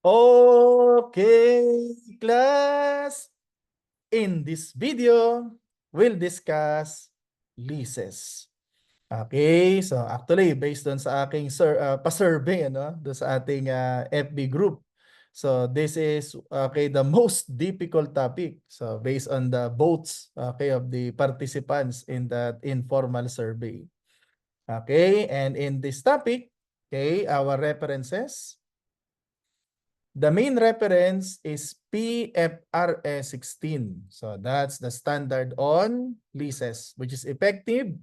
Okay, class. In this video, we'll discuss leases. Okay, so actually based doon sa aking pa-survey doon sa ating FB group. So this is the most difficult topic. So based on the votes of the participants in that informal survey. Okay, and in this topic, our references. The main reference is PFRS 16. So that's the standard on leases, which is effective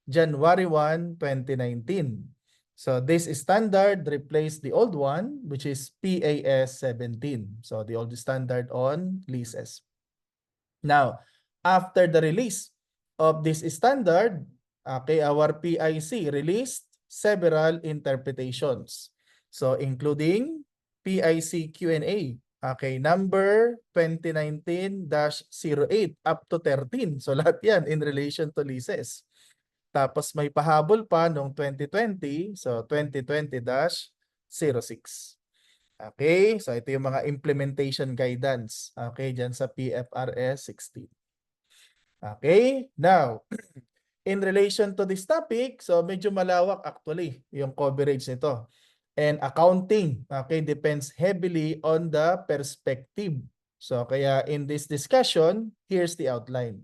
January 1, 2019. So this standard replaced the old one, which is PAS 17. So the old standard on leases. Now, after the release of this standard, our PIC released several interpretations. So including PIC Q&A, number 2019-08 up to 13. So lahat yan in relation to leases. Tapos may pahabol pa noong 2020, so 2020-06. Okay, so ito yung mga implementation guidance, dyan sa PFRS 16. Okay, now, in relation to this topic, so medyo malawak actually yung coverage nito. And accounting, depends heavily on the perspective. So kaya in this discussion, here's the outline.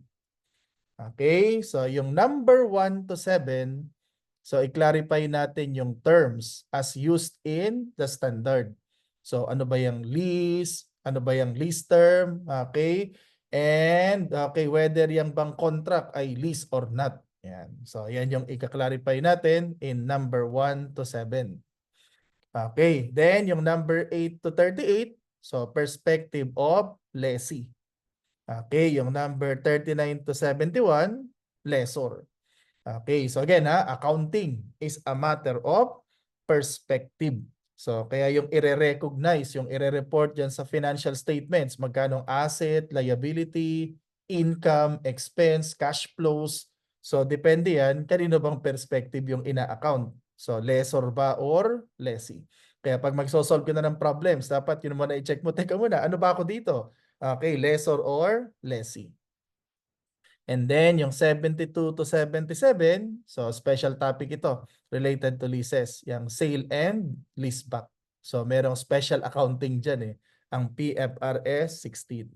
Okay, so yung number 1 to 7, so i-clarify natin yung terms as used in the standard. So ano ba yung lease? Ano ba yung lease term? Okay, and whether yung bang contract ay lease or not. Yan. So yan yung i-clarify natin in number 1 to 7. Okay, then yung number 8 to 38, so perspective of lessee. Okay, yung number 39 to 71, lessor. Okay, so again accounting is a matter of perspective. So kaya yung i-recognize, yung i-report dyan sa financial statements, magkano asset, liability, income, expense, cash flows. So depende yan, kanino bang perspective yung ina-account. So lessor ba or lessee? Kaya pag magsosolve ka na ng problems, dapat yun muna i-check mo, teka muna, ano ba ako dito? Okay, lessor or lessee. And then yung 72 to 77, so special topic ito related to leases, yung sale and leaseback. So merong special accounting dyan ang PFRS 16.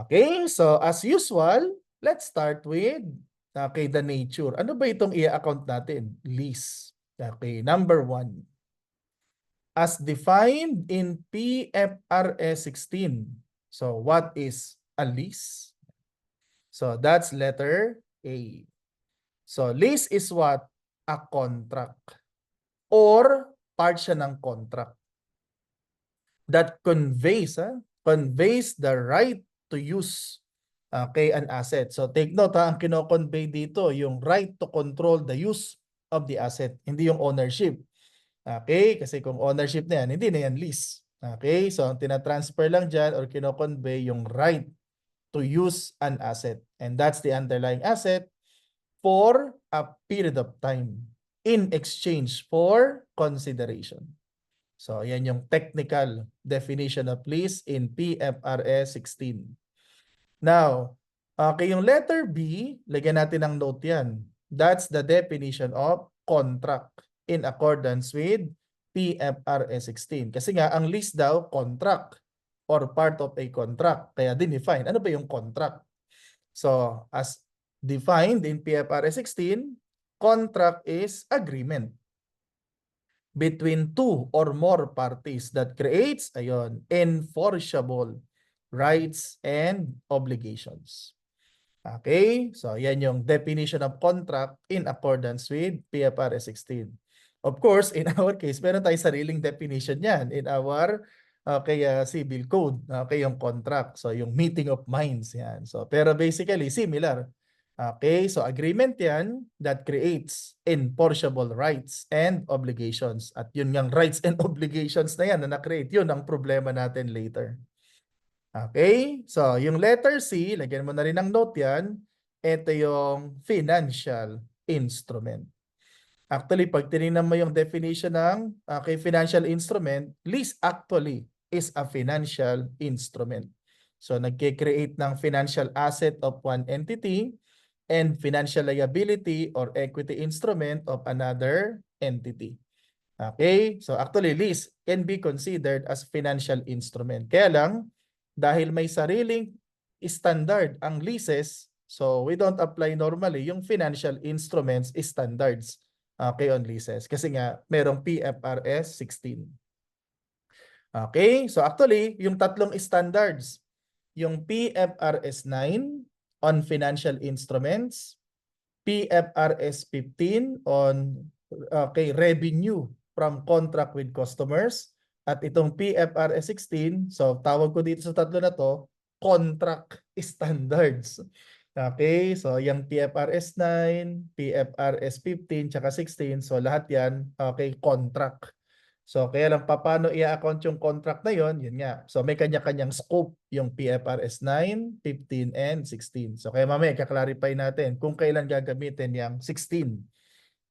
Okay, so as usual, let's start with the nature. Ano ba itong i-account natin? Lease. Okay, number 1. As defined in PFRS 16. So what is a lease? So that's letter A. So lease is what? A contract or part siya ng contract that conveys the right to use an asset. So take note ang kino-convey dito yung right to control the use of the asset, hindi yung ownership. Okay, kasi kung ownership na yan, hindi na yan lease. Okay, so ang tina-transfer lang dyan or kino-convey yung right to use an asset. And that's the underlying asset for a period of time in exchange for consideration. So, yan yung technical definition of lease in PFRS 16. Now, yung letter B, lagyan natin ng note yan. That's the definition of contract in accordance with PFRS 16. Kasi nga, ang lease daw, contract or part of a contract. Kaya dinefine. Ano ba yung contract? So, as defined in PFRS 16, contract is agreement between two or more parties that creates, enforceable rights and obligations. Okay? So, yan yung definition of contract in accordance with PFRS 16. Of course, in our case, meron tayong sariling definition yan in our civil code, yung contract. So, yung meeting of minds yan. So, pero basically, similar. Okay, so agreement yan that creates enforceable rights and obligations. At yun ngang rights and obligations na yan na na-create, yun ang problema natin later. Okay, so yung letter C, lagyan mo na rin ng note yan, ito yung financial instrument. Actually, pag tinignan mo yung definition ng financial instrument, lease actually is a financial instrument. So nagke-create ng financial asset of one entity and financial liability or equity instrument of another entity. Okay? So actually, lease can be considered as financial instrument. Kaya lang, dahil may sariling standard ang leases, so we don't apply normally yung financial instruments standards on leases. Kasi nga, merong PFRS 16. Okay? So actually, yung tatlong standards, yung PFRS 9 on financial instruments, PFRS 15 on revenue from contract with customers, at itong PFRS 16, so tawag ko dito sa tatlo na to, contract standards. Okay, so yung PFRS 9, PFRS 15, tsaka 16, so lahat yan, okay, contract. So kaya lang paano i-account yung contract na yon, yun nga. So may kanya-kanyang scope yung PFRS 9, 15, and 16. So kaya mamaya i-clarify natin kung kailan gagamitin yung 16.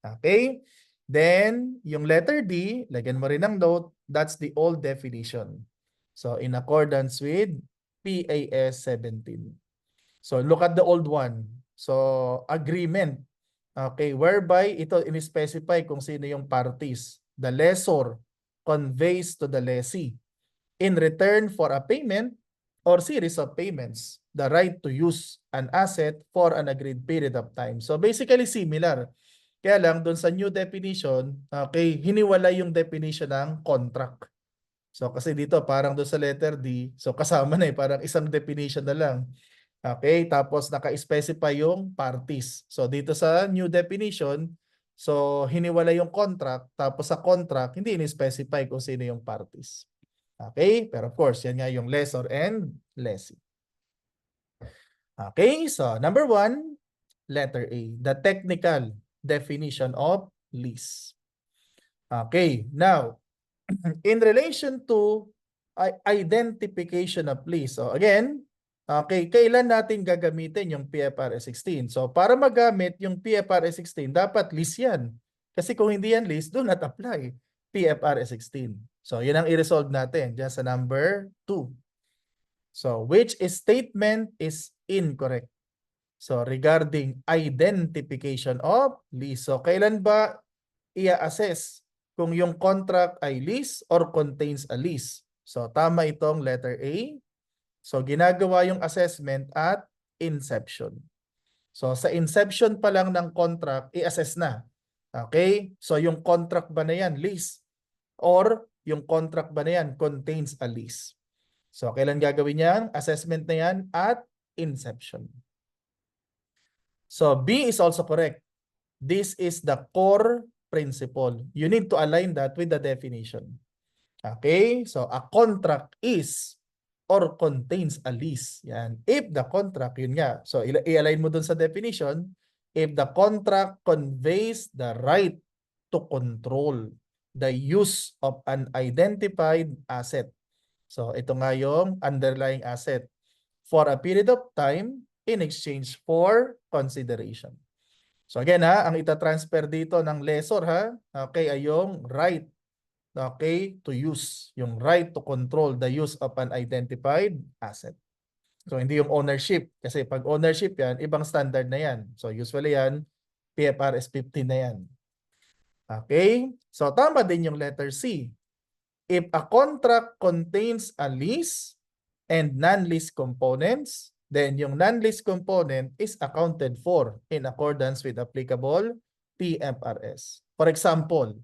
Okay? Then, yung letter D, lagyan mo rin ng note, that's the old definition. So in accordance with PAS 17. So look at the old one. So agreement. Okay, whereby ito in-specify kung sino yung parties. The lessor conveys to the lessee in return for a payment or series of payments the right to use an asset for an agreed period of time. So basically similar. Kaya lang doon sa new definition, okay, hiniwalay yung definition ng contract. So kasi dito parang doon sa letter D, so kasama na parang isang definition na lang. Okay, tapos naka-specify yung parties. So dito sa new definition, so hiniwalay yung contract, tapos sa contract, hindi in-specify kung sino yung parties. Okay, pero of course, yan nga yung lessor and lessee. Okay, so number 1, letter A, the technical definition of lease. Okay, now, in relation to identification of lease. So again, okay, kailan natin gagamitin yung PFRS 16? So para magamit yung PFRS 16, dapat lease yan. Kasi kung hindi yan lease, do not apply PFRS 16. So yun ang i-resolve natin dyan sa number 2. So which statement is incorrect? So regarding identification of lease. So kailan ba i-assess kung yung contract ay lease or contains a lease? So tama itong letter A. So ginagawa yung assessment at inception. So sa inception pa lang ng contract, i-assess na. Okay? So yung contract ba na yan, lease? Or yung contract ba na yan, contains a lease? So kailan gagawin yan? Assessment na yan at inception. So B is also correct. This is the core principle. You need to align that with the definition. Okay? So a contract is or contains a lease. Yan. If the contract, yun nga. So i-align mo dun sa definition. If the contract conveys the right to control the use of an identified asset. So ito nga yung underlying asset for a period of time in exchange for consideration. So again ang ita-transfer dito ng lessor okay, ay yung right, okay, to use, yung right to control the use of an identified asset. So hindi yung ownership, kasi pag ownership yan, ibang standard na yan. So usually yan, PFRS 15 na yan. Okay, so tama din yung letter C. If a contract contains a lease and non-lease components, then yung non-lease component is accounted for in accordance with applicable PFRS. For example,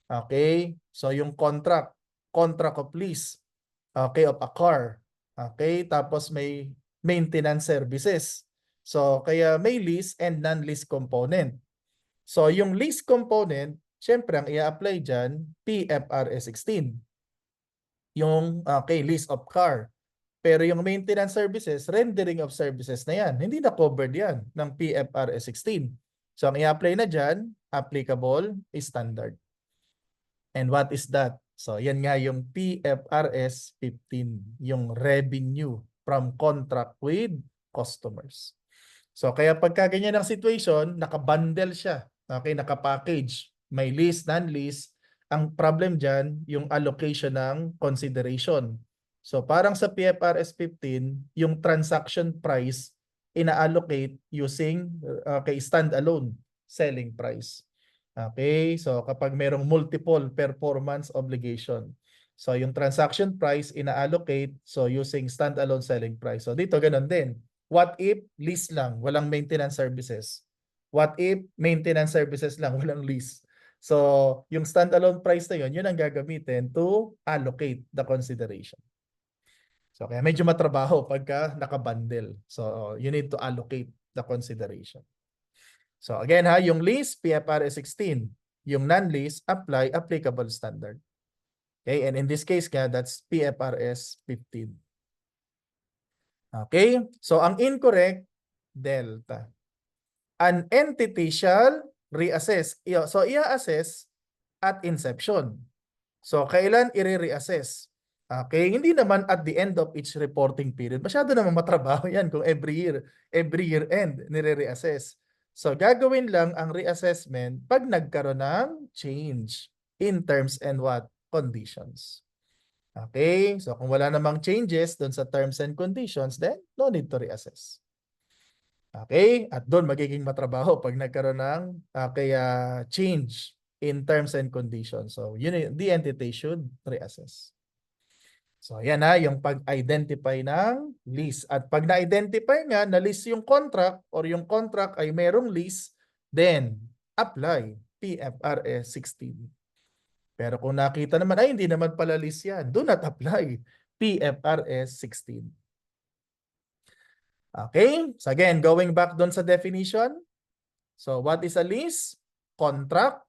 okay, so yung contract of lease, okay, of a car, okay, tapos may maintenance services. So kaya may lease and non-lease component. So yung lease component, syempre ang i-apply dyan, PFRS 16. Yung okay, lease of car. Pero yung maintenance services, rendering of services na yan. Hindi na covered yan ng PFRS 16. So ang i-apply na dyan, applicable standard. And what is that? So yan nga yung PFRS 15, yung revenue from contract with customers. So kaya pagka ganyan ang situation, nakabundle siya. Okay, nakapackage. May lease, non-lease. Ang problem dyan, yung allocation ng consideration. So parang sa PFRS 15, yung transaction price ina-allocate using standalone selling price. Okay, so kapag merong multiple performance obligation. So yung transaction price ina-allocate so using standalone selling price. So dito ganun din. What if lease lang, walang maintenance services? What if maintenance services lang, walang lease? So yung standalone price na yun ang gagamitin to allocate the consideration. So kaya medyo matrabaho pagka nakabundle. So you need to allocate the consideration. So again ha, yung lease, PFRS 16. Yung non-lease, applicable standard. Okay, and in this case nga, that's PFRS 15. Okay, so ang incorrect, delta. An entity shall reassess. So i-assess at inception. So kailan i-reassess? Okay, hindi naman at the end of each reporting period. Masyado naman matrabaho yan kung every year end, nire-reassess. So gagawin lang ang reassessment pag nagkaroon ng change in terms and what? Conditions. Okay, so kung wala namang changes doon sa terms and conditions, then no need to reassess. Okay, at doon magiging matrabaho pag nagkaroon ng change in terms and conditions. So the entity should reassess. So yan na yung pag-identify ng lease. At pag na-identify nga na lease yung contract or yung contract ay merong lease, then apply PFRS 16. Pero kung nakita naman ay hindi naman pala lease yan, do not apply PFRS 16. Okay, so again, going back doon sa definition. So what is a lease? Contract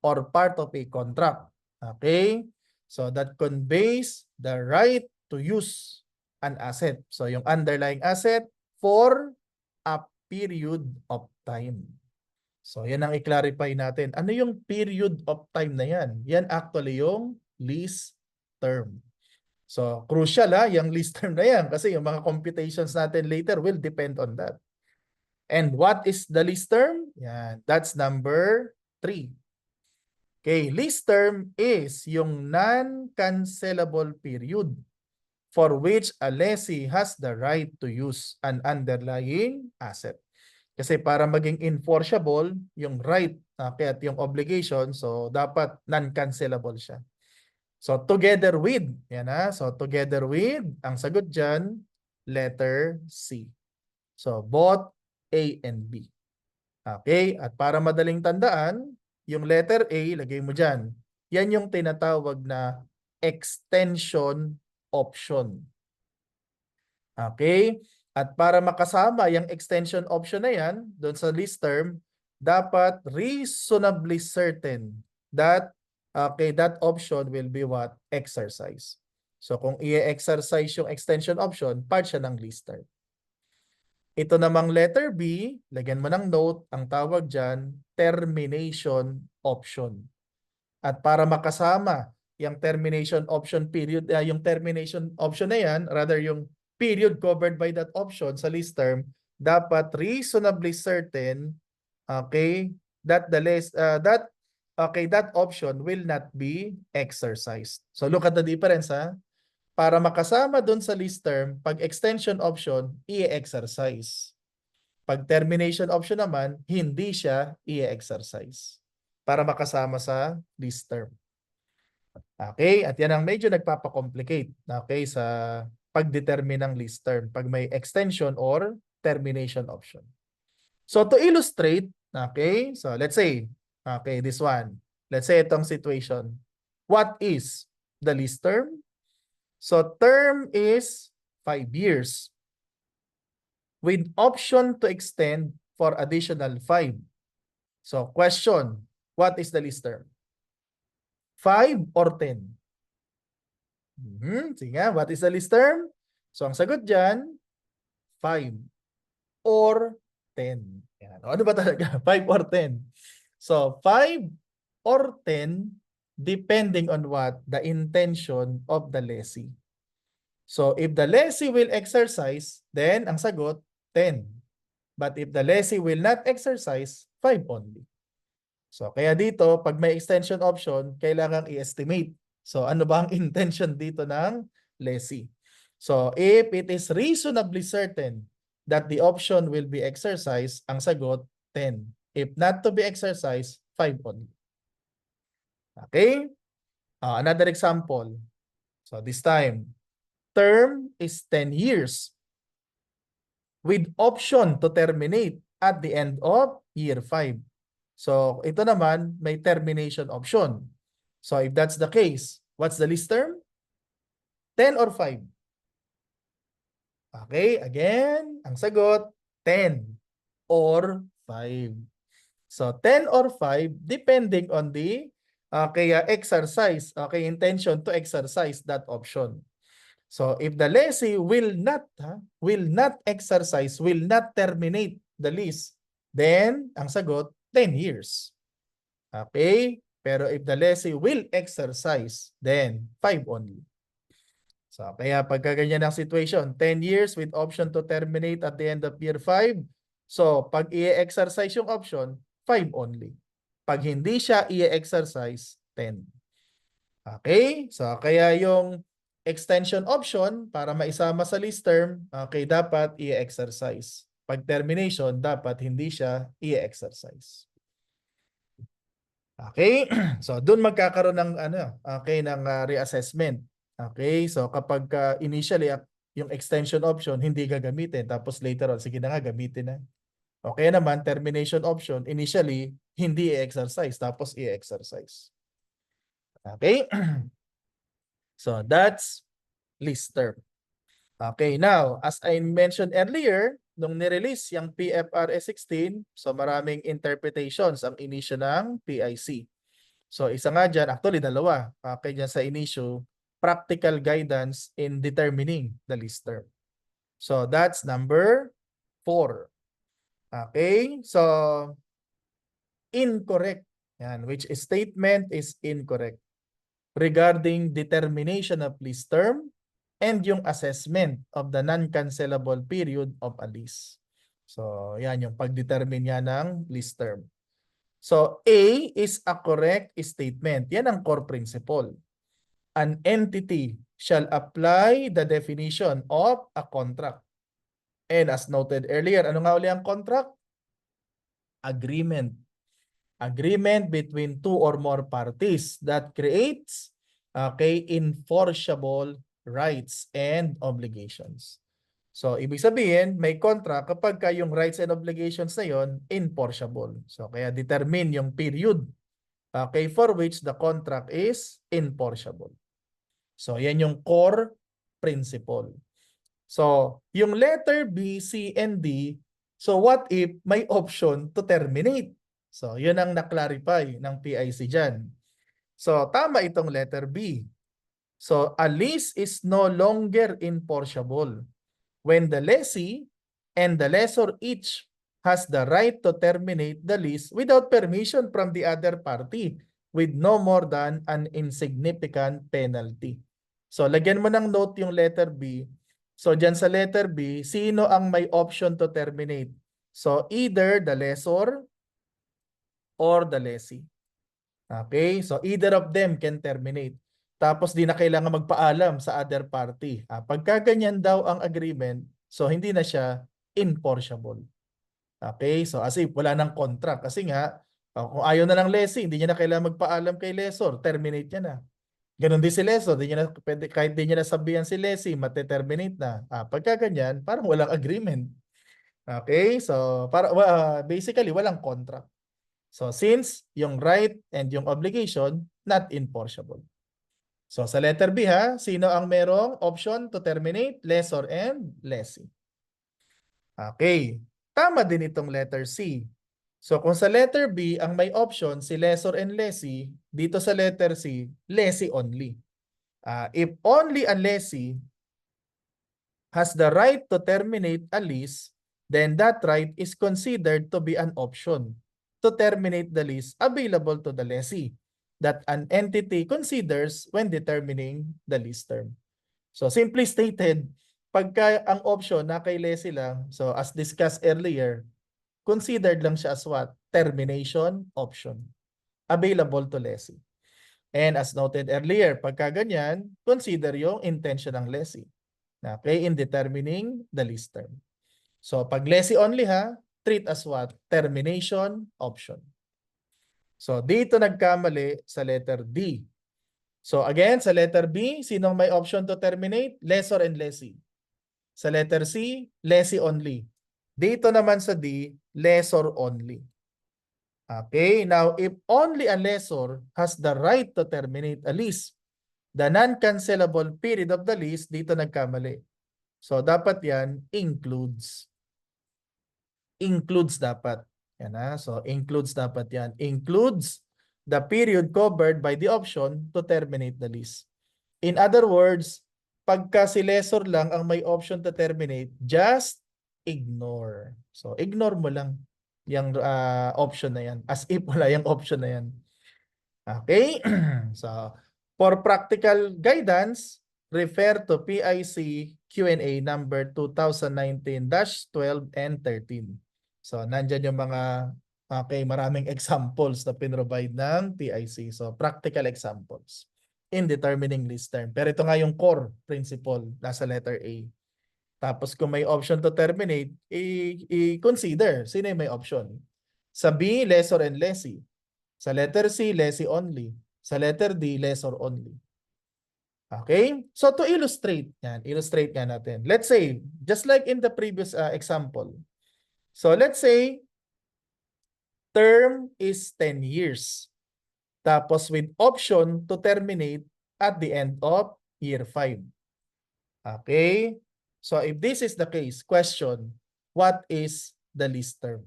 or part of a contract. Okay? So that conveys the right to use an asset. So yung underlying asset for a period of time. So yan ang i-clarify natin. Ano yung period of time na yan? Yan actually yung lease term. So crucial yung lease term na yan kasi yung mga computations natin later will depend on that. And what is the lease term? Yan, that's number 3. Okay, lease term is yung non-cancelable period for which a lessee has the right to use an underlying asset. Kasi para maging enforceable yung right at yung obligation, so dapat non-cancelable siya. So together with, yan so together with, ang sagot dyan, letter C. So both A and B. Okay, at para madaling tandaan, yung letter A, lagay mo dyan. Yan yung tinatawag na extension option. Okay, at para makasama yung extension option na yan, doon sa lease term, dapat reasonably certain that that option will be what? Exercise. So kung i-exercise yung extension option, part siya ng lease term. Ito namang letter B, lagyan mo ng note, ang tawag dyan, termination option. At para makasama yung termination option period, yung termination option na yan, rather yung period covered by that option sa lease term, dapat reasonably certain, okay, that that option will not be exercised. So look at the difference Para makasama dun sa lease term, pag extension option, i-exercise. Pag termination option naman, hindi siya i-exercise. Para makasama sa lease term. Okay? At yan ang medyo nagpapakomplicate sa pag-determine ng lease term pag may extension or termination option. So to illustrate, so let's say, this one. Let's say itong situation. What is the lease term? So term is 5 years with option to extend for additional 5. So question, what is the lease term? 5 or 10? Sige, what is the lease term? So ang sagot dyan, 5 or 10. Yan. Ano ba talaga? 5 or 10? So 5 or 10 depending on what? The intention of the lessee. So if the lessee will exercise, then ang sagot, 10. But if the lessee will not exercise, 5 only. So kaya dito, pag may extension option, kailangan i-estimate. So ano ba ang intention dito ng lessee? So if it is reasonably certain that the option will be exercised, ang sagot 10. If not to be exercised, 5 only. Okay? Another example. So this time, term is 10 years with option to terminate at the end of year 5. So ito naman, may termination option. So if that's the case, what's the lease term? 10 or 5? Okay, again, ang sagot, 10 or 5. So 10 or 5, depending on the exercise, intention to exercise that option. So if the lessee will not exercise, will not terminate the lease, then ang sagot 10 years. Okay? Pero if the lessee will exercise, then 5 only. So kaya pagka ganyan ang situation, 10 years with option to terminate at the end of year 5. So pag i-exercise yung option, 5 only. Pag hindi siya i-exercise, 10. Okay? So kaya yung extension option para maisama sa lease term, okay, dapat i-exercise. Pag termination, dapat hindi siya i-exercise. Okay? So doon magkakaroon ng reassessment. Okay? So kapag initially yung extension option hindi gagamitin tapos later on sige na nga gamitin na. Okay naman termination option initially hindi i-exercise tapos i-exercise. Okay? So that's lease term. Okay, now, as I mentioned earlier, nung nirelease yung PFRS 16, so maraming interpretations ang inisyo ng PIC. So isa nga dyan, actually dalawa, okay, dyan sa inisyo, practical guidance in determining the lease term. So that's number 4. Okay, so incorrect. Yan, which statement is incorrect regarding determination of lease term and yung assessment of the non-cancelable period of a lease. So, yan yung pag-determine niya ng lease term. So, A is a correct statement. Yan ang core principle. An entity shall apply the definition of a contract. And as noted earlier, ano nga uli ang contract? Agreement. Agreement between two or more parties that creates enforceable rights and obligations. So, ibig sabihin, may contract kapag yung rights and obligations na yon enforceable. So, kaya determine yung period for which the contract is enforceable. So, yan yung core principle. So, yung letter B, C, and D, so what if may option to terminate? So, yun ang na-clarify ng PIC dyan. So, tama itong letter B. So, a lease is no longer enforceable when the lessee and the lessor each has the right to terminate the lease without permission from the other party with no more than an insignificant penalty. So, lagyan mo ng note yung letter B. So, dyan sa letter B, sino ang may option to terminate? So, either the lessor or the lessee. Okay? So, either of them can terminate. Tapos, di na kailangan magpaalam sa other party. Pagka ganyan daw ang agreement, so hindi na siya enforceable. Okay? So, as if wala nang contract. Kasi nga, kung ayaw na ng lessee, hindi niya na kailangan magpaalam kay lessor, terminate niya na. Ganon din si lessor, di niya na, kahit di niya nasabihan si lessee, mate-terminate na. Pagka ganyan, parang walang agreement. Okay? So, basically, walang contract. So, since yung right and yung obligation, not enforceable. So, sa letter B ha, sino ang merong option to terminate? Lessor and lessee. Okay. Tama din itong letter C. So, kung sa letter B, ang may option si lessor and lessee, dito sa letter C, lessee only. If only a lessee has the right to terminate a lease, then that right is considered to be an option to terminate the lease available to the lessee that an entity considers when determining the lease term. So simply stated, pagka ang option na kay lessee lang, so as discussed earlier, considered lang siya as what? Termination option. available to lessee. And as noted earlier, pagka ganyan, consider yung intention ng lessee. Okay, in determining the lease term. So pag lessee only ha, treat as what? Termination option. So dito nagkamali sa letter D. So again, sa letter B, sinong may option to terminate? Lessor and lessee. Sa letter C, lessee only. Dito naman sa D, lessor only. Okay, now if only a lessor has the right to terminate a lease, the non-cancelable period of the lease, dito nagkamali. So dapat yan, includes. Includes dapat. Yan ha? So includes dapat yan. Includes the period covered by the option to terminate the lease. In other words, pagka si lessor lang ang may option to terminate, just ignore. So ignore mo lang yung option na yan. As if wala yung option na yan. Okay? So, for practical guidance, refer to PIC Q&A number 2019-12 and 13. So, nandyan yung mga maraming examples na pinrovide ng PIC. So, practical examples in determining lease term. Pero ito nga yung core principle nasa letter A. Tapos kung may option to terminate, i-consider sino yung may option. Sa B, lessor and lessee. Sa letter C, lessee only. Sa letter D, lessor only. Okay? So to illustrate, illustrate nga natin. Let's say, just like in the previous example. So let's say, term is 10 years. Tapos with option to terminate at the end of year 5. Okay? So if this is the case, question, what is the lease term?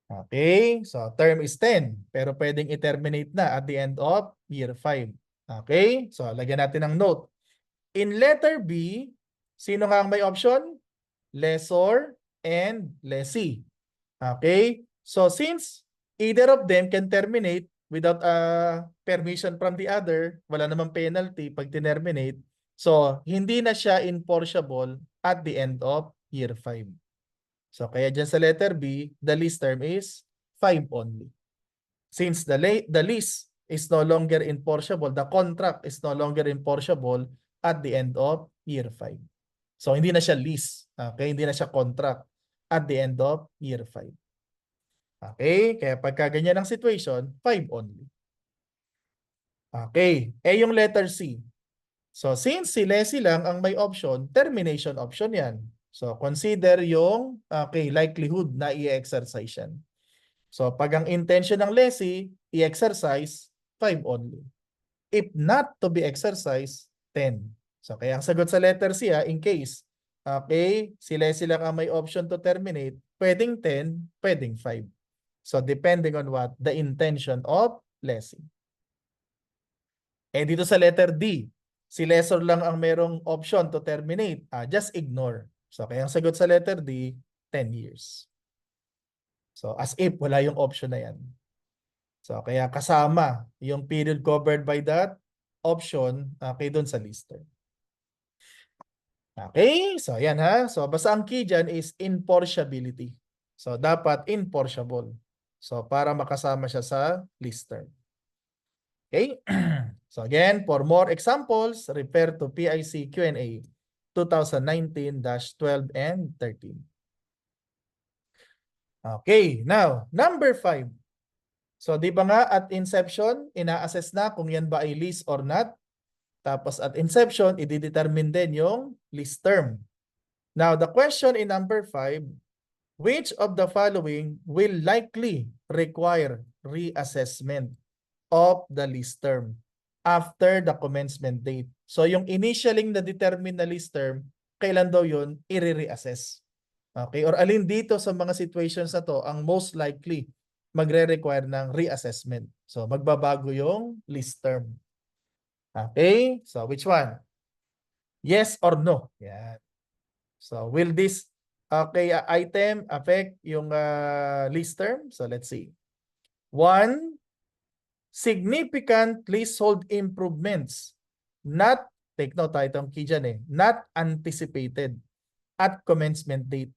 Okay, so term is 10, pero pwedeng i-terminate na at the end of year 5. Okay, so lagyan natin ng note. In letter B, sino nga ang may option? Lessor and lessee. Okay, so since either of them can terminate without permission from the other, wala namang penalty pag terminate. So, hindi na siya enforceable at the end of year 5. So, kaya dyan sa letter B, the lease term is 5 only. Since the lease is no longer enforceable, the contract is no longer enforceable at the end of year 5. So, hindi na siya lease. Okay? Hindi na siya contract at the end of year 5. Okay? Kaya pagka ganyan ang situation, 5 only. Okay. Yung letter C. So, since si lessee lang ang may option, termination option yan. So, consider yung likelihood na i-exercise yan. So, pag ang intention ng lessee, i-exercise, 5 only. If not to be exercised, 10. So, kaya ang sagot sa letter C, in case, si lessee lang ang may option to terminate, pwedeng 10, pwedeng 5. So, depending on what? The intention of lessee. Dito sa letter D, si lessor lang ang merong option to terminate. Just ignore. So, kaya ang sagot sa letter D, 10 years. So, as if wala yung option na yan. So, kaya kasama yung period covered by that option doon sa lease term. Okay? So, yan ha. So, basta ang key dyan is enforceability. So, dapat enforceable. So, para makasama siya sa lease term. Okay? So again, for more examples, refer to PIC Q&A 2019-12 and 13. Okay, now, number 5. So di ba nga at inception, ina-assess na kung yan ba ay lease or not. Tapos at inception, i-determine din yung lease term. Now, the question in number 5, which of the following will likely require reassessment of the lease term after the commencement date? So yung initialing na determine na lease term, kailan daw yun i-reassess? Okay? Or alin dito sa mga situations na to ang most likely magre-require ng reassessment? So magbabago yung lease term. Okay? So which one? Yes or no? Yan. So will this item affect yung lease term? So let's see. 1, significant leasehold improvements not, take note itong key dyan not anticipated at commencement date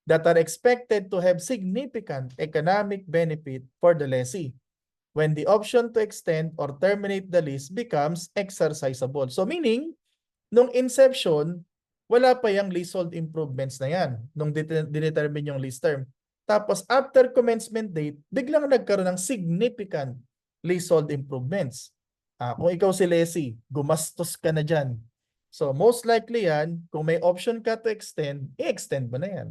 that are expected to have significant economic benefit for the lessee when the option to extend or terminate the lease becomes exercisable. So meaning, nung inception, wala pa yung leasehold improvements na yan nung dinetermine yung lease term. Tapos after commencement date, biglang nagkaroon ng significant leasehold improvements. Kung ikaw si lessee, gumastos ka na dyan. So most likely yan, kung may option ka to extend, i-extend mo na yan.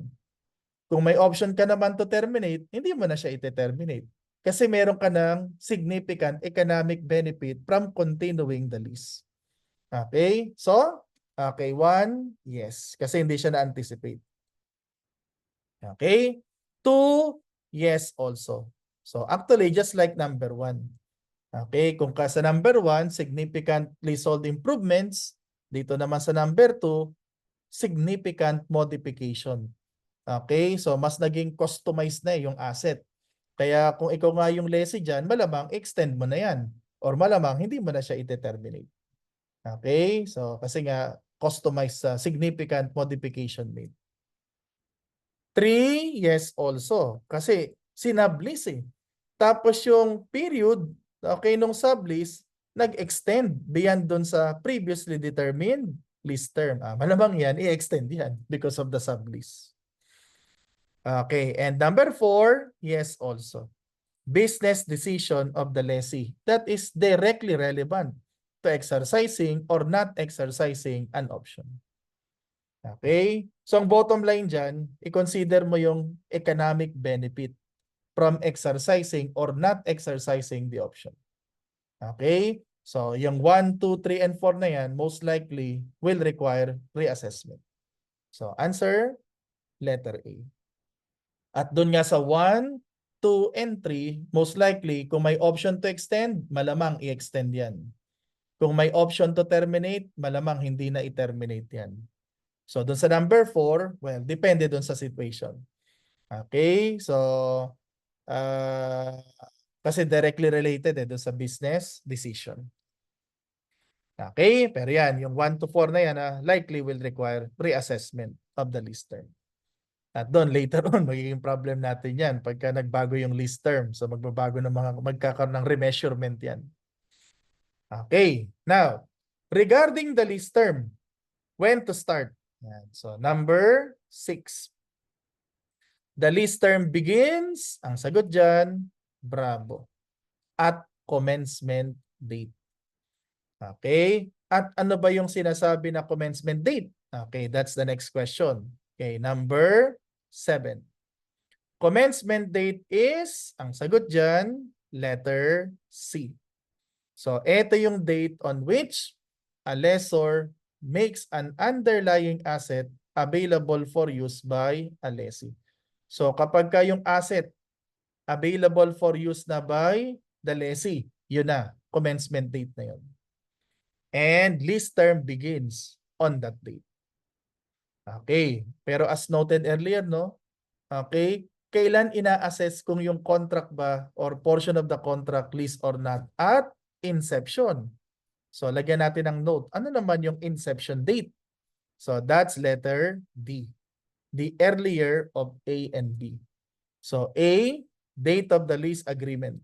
Kung may option ka naman to terminate, hindi mo na siya i-terminate. Kasi meron ka ng significant economic benefit from continuing the lease. Okay? So, okay, 1, yes. Kasi hindi siya na-anticipate. Okay? 2, yes also. So, actually, just like number 1. Okay? Kung ka sa number 1, significant leasehold improvements. Dito naman sa number 2, significant modification. Okay? So, mas naging customized na yung asset. Kaya kung ikaw nga yung lessee dyan, malamang extend mo na yan. Or malamang hindi mo na siya i-terminate. Okay? So, kasi nga, customized sa significant modification made. 3, yes also. Kasi sinublease eh. Tapos yung period, okay, nung sublease, nag-extend beyond dun sa previously determined lease term. Malamang yan, i-extend yan because of the sublease. Okay, and number 4, yes also. Business decision of the lessee that is directly relevant to exercising or not exercising an option. Okay? So ang bottom line dyan, i-consider mo yung economic benefit from exercising or not exercising the option. Okay? So yung 1, 2, 3, and 4 na yan, most likely will require reassessment. So answer, letter A. At doon nga sa 1, 2, and 3, most likely, kung may option to extend, malamang i-extend yan. Kung may option to terminate, malamang hindi na i-terminate yan. So, doon sa number 4, well, depende doon sa situation. Okay? So, kasi directly related doon sa business decision. Okay? Pero yan, yung 1 to 4 na yan, likely will require reassessment of the lease term. At doon, later on, magiging problem natin yan pagka nagbago yung lease term. So, magbabago ng magkakaroon ng remeasurement yan. Okay. Now, regarding the lease term, when to start? Yan. So, number 6. The lease term begins, ang sagot dyan, bravo, at commencement date. Okay. At ano ba yung sinasabi na commencement date? Okay, that's the next question. Okay, number 7. Commencement date is, ang sagot dyan, letter C. So, ito yung date on which a lessor makes an underlying asset available for use by a lessee. So, kapag ka yung asset available for use na by the lessee, yun na, commencement date na yun. And lease term begins on that date. Okay, pero as noted earlier, no? Okay, kailan ina-assess kung yung contract ba or portion of the contract lease or not? At inception. So, lagyan natin ng note. Ano naman yung inception date? So, that's letter D. The earlier of A and B. So, A, date of the lease agreement.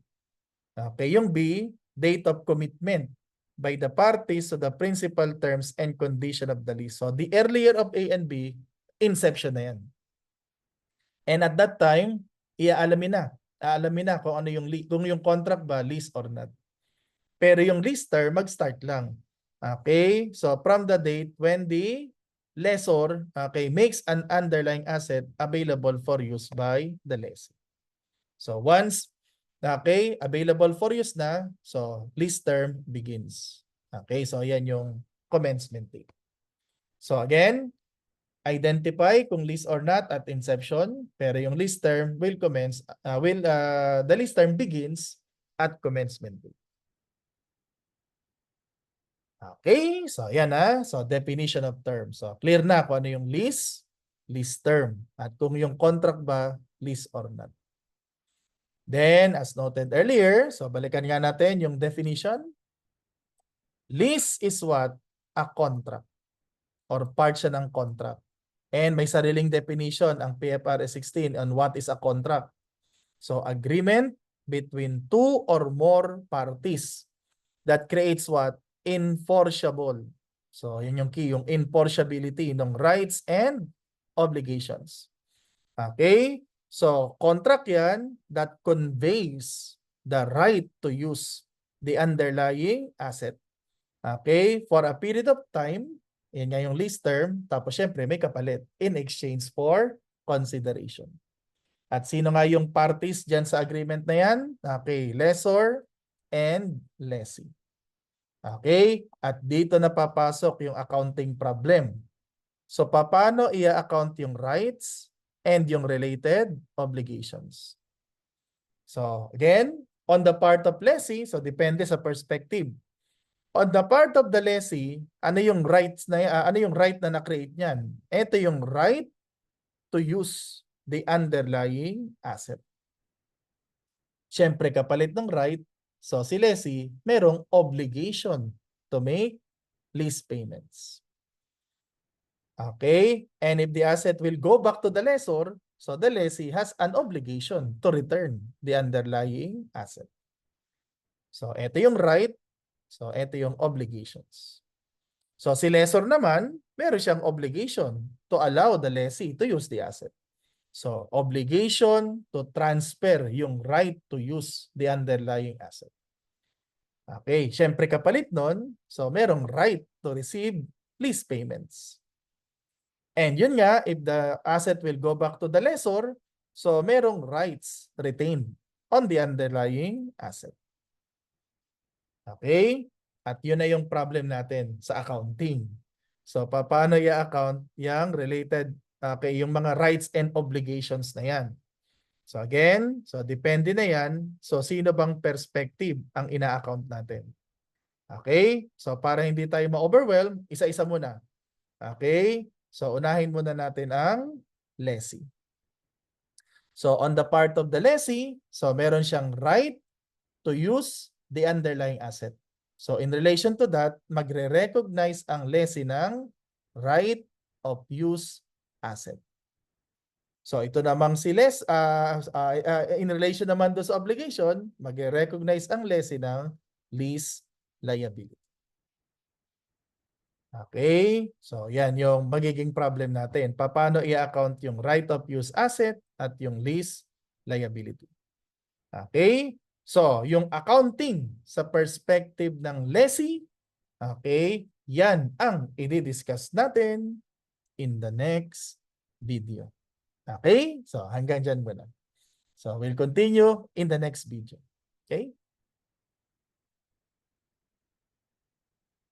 Okay, yung B, date of commitment by the parties to the principal terms and condition of the lease. So, the earlier of A and B, inception na yan. And at that time, iaalamin na. Aalamin na kung ano yung kung yung contract ba lease or not. Pero yung lease term mag-start lang. Okay? So from the date when the lessor, okay, makes an underlying asset available for use by the lessee. So once okay, available for use na, so lease term begins. Okay? So yan yung commencement date. So again, identify kung lease or not at inception, pero yung lease term will commence the lease term begins at commencement date. Okay, so yan na. So definition of term. So clear na kung ano yung lease term, at kung yung contract ba lease or not. Then as noted earlier, so balikan nga natin yung definition. Lease is what? A contract or part siya ng contract. And may sariling definition ang PFRS 16 on what is a contract. So agreement between two or more parties. That creates what? Enforceable. So, yun yung key, yung enforceability ng rights and obligations. Okay? So, contract yan that conveys the right to use the underlying asset. Okay? For a period of time, yan nga yung lease term, tapos syempre may kapalit in exchange for consideration. At sino nga yung parties dyan sa agreement na yan? Okay, lessor and lessee. Okay? At dito na papasok yung accounting problem. So, paano i-account yung rights and yung related obligations? So, again, on the part of lessee, so depende sa perspective. On the part of the lessee, ano yung rights na ano yung right na na-create niyan? Ito yung right to use the underlying asset. Siyempre kapalit ng right, so si lessee merong obligation to make lease payments. Okay? And if the asset will go back to the lessor, so the lessee has an obligation to return the underlying asset. So, ito yung right. So, ito yung obligations. So, si lessor naman, meron siyang obligation to allow the lessee to use the asset. So, obligation to transfer yung right to use the underlying asset. Okay, syempre kapalit nun, so merong right to receive lease payments. And yun nga, if the asset will go back to the lessor, so merong rights retained on the underlying asset. Okay? At yun na yung problem natin sa accounting. So, paano i-account yung related, okay, yung mga rights and obligations na yan? So again, so depende na yan. So, sino bang perspective ang ina-account natin? Okay? So, para hindi tayo ma-overwhelm, isa-isa muna. Okay? So, unahin muna natin ang lessee. So, on the part of the lessee, so meron siyang right to use the underlying asset. So, in relation to that, magre-recognize ang lessee ng right of use asset. So, ito namang si in relation naman do sa obligation, magre-recognize ang lessee ng lease liability. Okay, so yan yung magiging problem natin. Paano i-account yung right of use asset at yung lease liability. Okay, so yung accounting sa perspective ng lessee, okay, yan ang i-discuss natin in the next video. Okay, so hanggang dyan muna. So we'll continue in the next video. Okay.